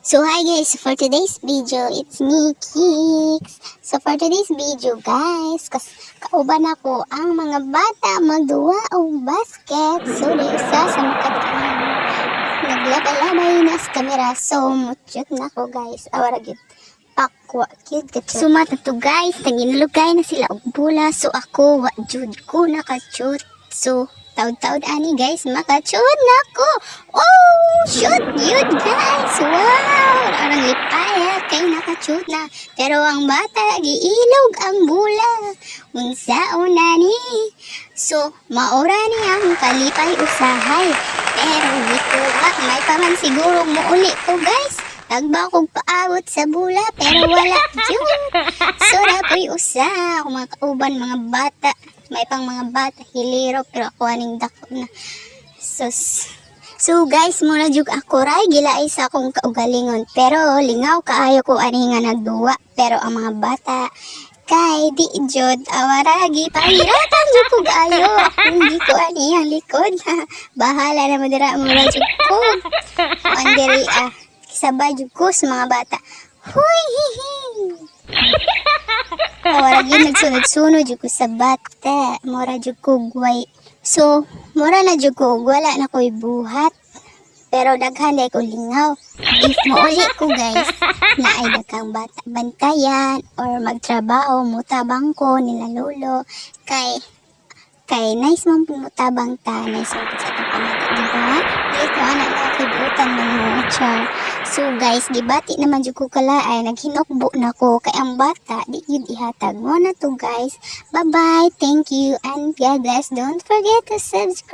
So hi guys, for today's video, it's me, Kix. So for today's video guys, kauban ako ang mga bata magduwa og basket. So di isa sa makatang naglabay-labay na sa kamera. So mutyot na ko guys, awara gyud pakwa cute ka. So mata to guys, naginulugay na sila og bola. So ako wa jud ko nakachut. So taud-taud ani guys, makachud na ko. Oh, shoot yun guys. Wow, arang lipaya kay nakachud na. Pero ang bata giilog ang bola. Unsaon na ni? So maura ni ang kalipay usahay. Pero di ko may paman siguro muuli ko guys. Tagba kong paabot sa bula pero wala yun. So napoy usa ako mga kauban mga bata. May pang mga bata hiliro pero ako aning dako na. So guys, muna jug ako ray gilay sa akong kaugalingon. Pero lingaw kaayo ko ani nga nagduwa. Pero ang mga bata kay di jud awaragi pahiratan jud ko ayo. Hindi ko ani ang likod. Bahala na madira muna jud ko. Andiri sabay jud ko sa mga bata. Huy hihi. Wala gyud nagsunod-sunod jud ko sa bata. Mura jud ko guway. So, mura na jud ko wala na ko'y buhat. Pero daghan day ko lingaw. If mauli ko guys, na ay daghang bata bantayan or magtrabaho mutabang ko nila lolo kay nice man mutabang ta nice man sa pamata, diba? Dito anak na kibutan ng mga char. So guys, gibati naman jud ko kalaay, naghinukbo na ko kay ang bata di yun ihatag mo na to guys. Bye bye, thank you and God bless. Don't forget to subscribe.